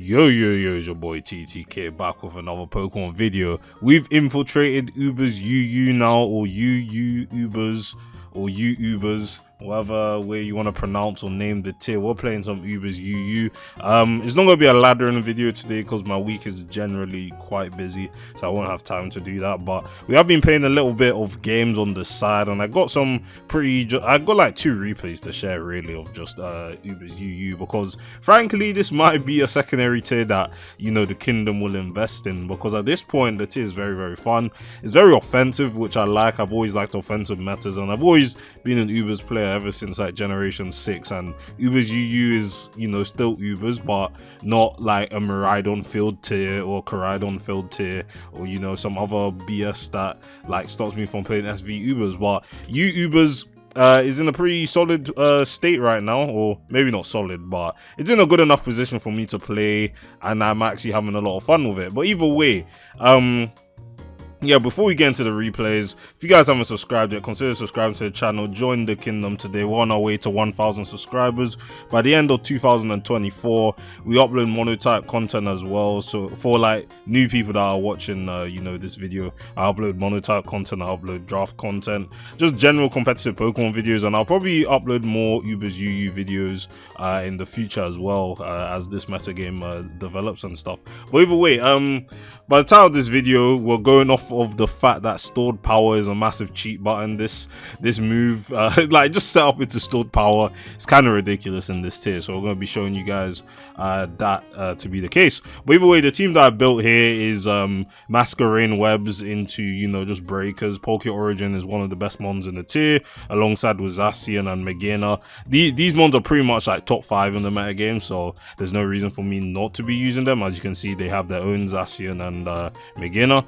Yo, it's your boy TTK back with another Pokemon video. We've infiltrated UUbers UU now, or UUbers, or UUbers, whatever way you want to pronounce or name the tier. We're playing some UUbers UU. It's not going to be a ladder in the video today because my week is generally quite busy, so I won't have time to do that. But we have been playing a little bit of games on the side, and I got some I got like 2 replays to share really of just UUbers UU, because frankly this might be a secondary tier that, you know, the kingdom will invest in, because at this point the tier is very fun. It's very offensive, which I like. I've always liked offensive metas, and I've always been an UUbers player ever since like generation 6, and UUbers UU is, you know, still UUbers, but not like a Miraidon field tier or Koraidon field tier, or, you know, some other BS that like stops me from playing SV UUbers. But UUbers is in a pretty solid state right now, or maybe not solid, but it's in a good enough position for me to play, and I'm actually having a lot of fun with it. But either way, yeah, before we get into the replays, if you guys haven't subscribed yet, consider subscribing to the channel. Join the kingdom today. We're on our way to 1,000 subscribers. By the end of 2024, we upload monotype content as well. So for like new people that are watching, you know, this video, I upload monotype content, I upload draft content, just general competitive Pokemon videos, and I'll probably upload more UUbers UU videos in the future as well, as this meta game develops and stuff. But either way, by the time of this video, we're going off of the fact that stored power is a massive cheat button. This move, like, just set up into stored power, it's kind of ridiculous in this tier, so we're going to be showing you guys that to be the case. But either way, the team that I built here is Masquerain Webs into, you know, just breakers. Poké Origin is one of the best mons in the tier, alongside with Zacian and Megana. These mons are pretty much like top 5 in the meta game, so there's no reason for me not to be using them. As you can see, they have their own Zacian and Megana.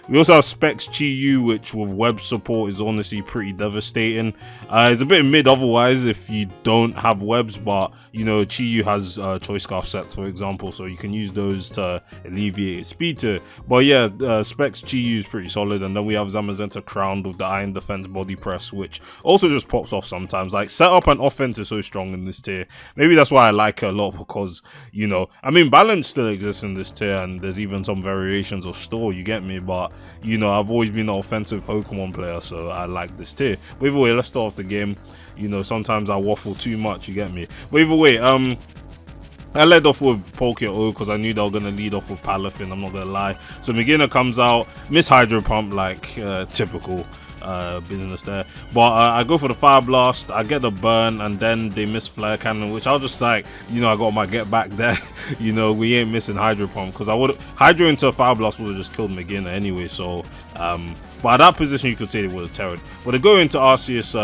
We also have Specs Chi-Yu, which with web support is honestly pretty devastating. It's a bit mid otherwise if you don't have webs, but, you know, Chi-Yu has choice scarf sets, for example, so you can use those to alleviate its speed tier. But yeah, Specs Chi-Yu is pretty solid. And then we have Zamazenta crowned with the Iron Defense body press, which also just pops off sometimes. Like, setup and offense is so strong in this tier. Maybe that's why I like her a lot, because, you know, I mean, balance still exists in this tier, and there's even some variations of store, you get me? But, you know, I've always been an offensive Pokemon player, so I like this tier. But either way, let's start off the game. You know, sometimes I waffle too much, you get me? But either way, I led off with Poké because I knew they were going to lead off with Palafin, I'm not going to lie. So Megana comes out, miss Hydro Pump, like typical business there. But I go for the Fire Blast, I get the burn, and then they miss Flare Cannon, which I was just like, you know, I got my get back there. You know, we ain't missing Hydro Pump, because I would Hydro into a Fire Blast would have just killed Megana anyway. So but at that position you could say they would have terrored. But they go into Arceus,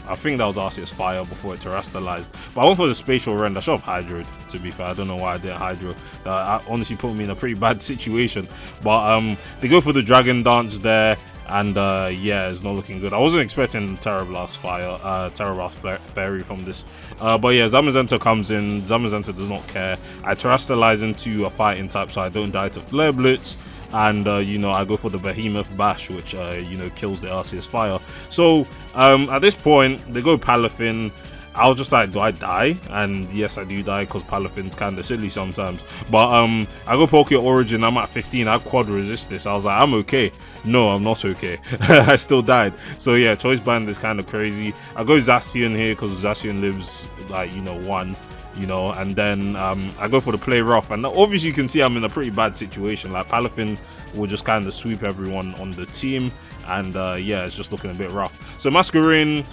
I think that was Arceus Fire before it terrestrialized. But I went for the Spatial Rend. I should have Hydroed, to be fair. I don't know why I didn't Hydro. I honestly put me in a pretty bad situation. But they go for the Dragon Dance there, and yeah, it's not looking good. I wasn't expecting Terra Blast Fairy from this. But yeah, Zamazenta comes in. Zamazenta does not care. I terrestrialize into a fighting type, so I don't die to Flare Blitz. And you know, I go for the Behemoth Bash, which you know, kills the Arceus Fire. So at this point they go Palafin. I was just like, do I die? And yes, I do die, because Palafin's kind of silly sometimes. But I go Poké Origin, I'm at 15, I quad resist this. I was like, I'm okay. No, I'm not okay. I still died. So yeah, choice band is kind of crazy. I go Zacian here because Zacian lives, like, you know, 1. You know, and then I go for the Play Rough, and obviously you can see I'm in a pretty bad situation. Like, Palafin will just kind of sweep everyone on the team, and yeah, it's just looking a bit rough. So Masquerain,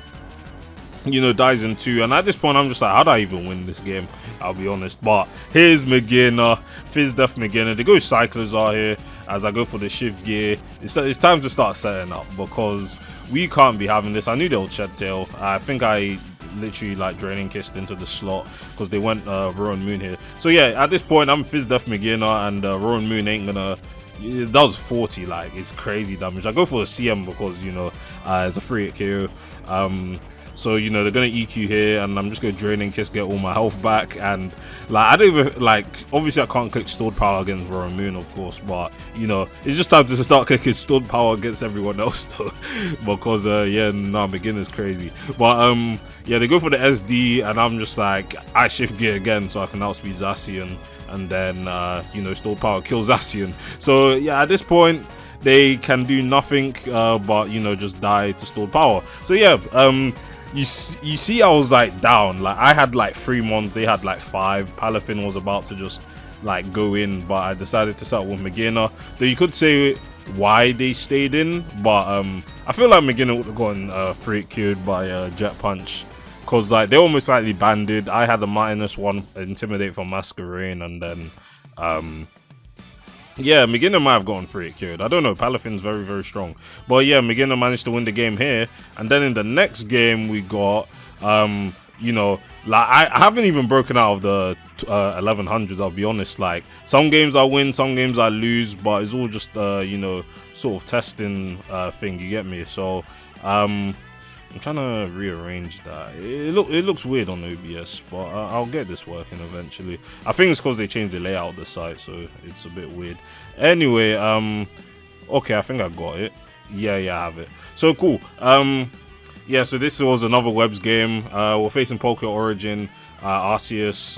you know, dies in 2, and at this point I'm just like, how do I even win this game? I'll be honest. But here's Megana, Fizz Def Megana. They go Cyclizar here as I go for the Shift Gear. It's time to start setting up, because we can't be having this. I knew they'll Shed Tail. I think I literally like Draining Kissed into the slot, because they went Rowan Moon here. So yeah, at this point I'm Fizz Def Megana, and Rowan Moon ain't gonna. That was 40, like, it's crazy damage. I go for a CM because, you know, it's a free hit KO. So, you know, they're gonna EQ here, and I'm just gonna Draining Kiss, get all my health back. And like, I don't even, like, obviously I can't click Stored Power against Rowan Moon, of course, but, you know, it's just time to start clicking Stored Power against everyone else though. Because yeah, nah, beginner's crazy. But yeah, they go for the SD, and I'm just like, I shift gear again so I can outspeed Zacian, and then you know, stored power kills Zacian. So yeah, at this point they can do nothing but, you know, just die to stored power. So yeah, you see I was like down, like I had like 3 mons, they had like 5. Palafin was about to just like go in, but I decided to start with Magina. Though you could say why they stayed in, but I feel like Magina would have gotten free cured by Jet Punch, because like they almost slightly banded. I had a -1 intimidate from Masquerain, and then yeah, Magina might have gotten free cured. I don't know. Palafin's very, very strong. But yeah, Magina managed to win the game here. And then in the next game, we got, you know, like I haven't even broken out of the 1100s, I'll be honest. Like, some games I win, some games I lose, but it's all just, you know, sort of testing thing, you get me? So, I'm trying to rearrange that. It looks weird on OBS, but I'll get this working eventually. I think it's because they changed the layout of the site, so it's a bit weird. Anyway, okay, I think I got it. Yeah, I have it. So cool. Yeah, so this was another Webs game. We're facing Poké Origin, Arceus,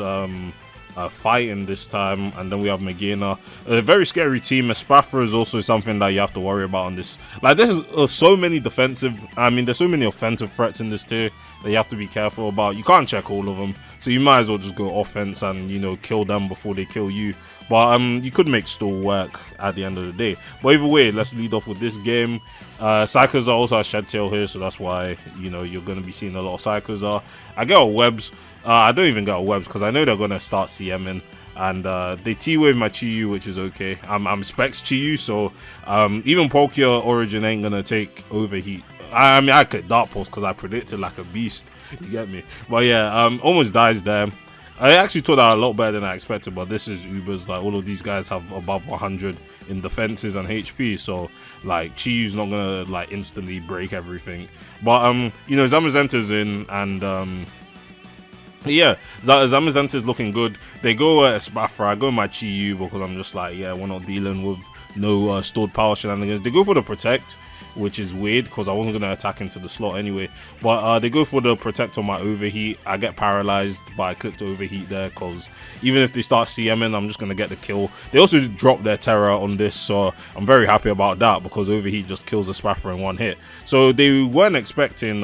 fighting this time, and then we have Magina. A very scary team. Espathra is also something that you have to worry about on this. Like, there's so many defensive, I mean, there's so many offensive threats in this tier that you have to be careful about. You can't check all of them, so you might as well just go offense and, you know, kill them before they kill you. But you could make stall work at the end of the day. But either way, let's lead off with this game. Cyclers are also a Shed Tail here, so that's why, you know, you're going to be seeing a lot of Cyclers are. I get a Webs. I don't even get a Webs because I know they're going to start CMing. And they T-Wave my Chi-Yu, which is okay. I'm Specs Chi-Yu, so even Poké Origin ain't going to take Overheat. I mean, I could Dark Pulse because I predicted like a beast. You get me? But yeah, almost dies there. I actually thought that a lot better than I expected, but this is Ubers. Like, all of these guys have above 100 in defenses and HP, so like Chi-Yu's not gonna like instantly break everything. But you know, Zamazenta's in, and yeah, Zamazenta's looking good. They go Espathra. I go my Chi-Yu because I'm just like, yeah, we're not dealing with no stored power shenanigans. They go for the Protect, which is weird because I wasn't going to attack into the slot anyway. But they go for the Protect on my Overheat. I get paralyzed, but I clicked Overheat there because even if they start CMing, I'm just going to get the kill. They also drop their Terror on this, so I'm very happy about that because Overheat just kills the Espathra in 1 hit. So they weren't expecting...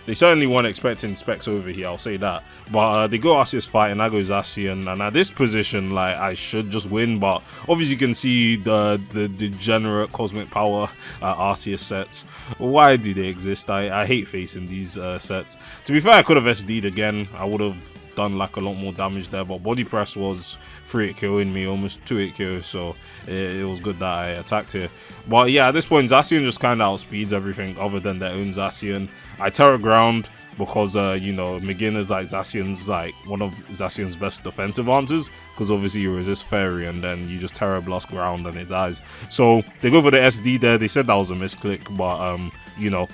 they certainly weren't expecting Specs over here, I'll say that. But they go Arceus fight, and I go Zacian. And at this position, like, I should just win. But obviously you can see the degenerate Cosmic Power Arceus sets. Why do they exist? I hate facing these sets. To be fair, I could have SD'd again. I would have done like a lot more damage there. But Body Press was 3-hit KOing me, almost 2-hit KO. So it was good that I attacked here. But yeah, at this point, Zacian just kind of outspeeds everything other than their own Zacian. I Terror Ground because, you know, Magina's like Zacian's like one of Zacian's best defensive answers because obviously you resist Fairy and then you just Terror Blast Ground and it dies. So they go for the SD there. They said that was a misclick, but, you know,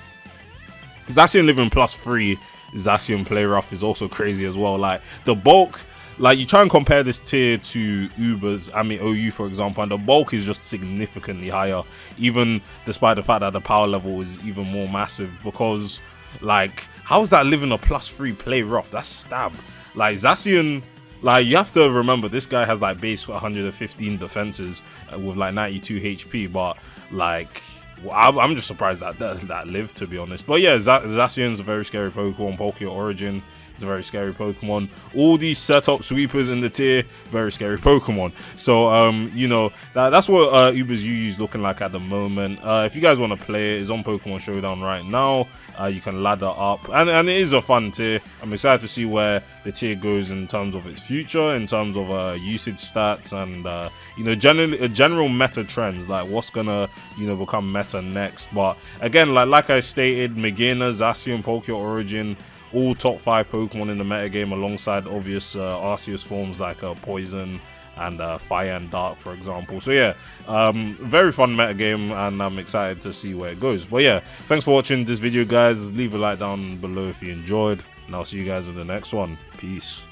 Zacian living +3 Zacian Play Rough is also crazy as well. Like, the bulk... Like, you try and compare this tier to Ubers, I mean OU for example, and the bulk is just significantly higher, even despite the fact that the power level is even more massive. Because, like, how's that living a +3 Play Rough? That's stab. Like, Zacian, like, you have to remember this guy has like base 115 defenses with like 92 HP, but like, I'm just surprised that lived, to be honest. But yeah, Zacian's a very scary Pokemon. Poké Origin, it's a very scary Pokemon. All these setup sweepers in the tier, very scary Pokemon. So you know, that's what Ubers UU is looking like at the moment. If you guys want to play it, it's on Pokemon Showdown right now. You can ladder up, and it is a fun tier. I'm excited to see where the tier goes in terms of its future, in terms of usage stats, and you know, general meta trends, like what's gonna, you know, become meta next. But again, like I stated, Magina, Zacian, Poké Origin, all top 5 Pokemon in the metagame, alongside obvious Arceus forms like Poison and Fire and Dark, for example. So yeah, very fun metagame, and I'm excited to see where it goes. But yeah, thanks for watching this video, guys. Leave a like down below if you enjoyed, and I'll see you guys in the next one. Peace.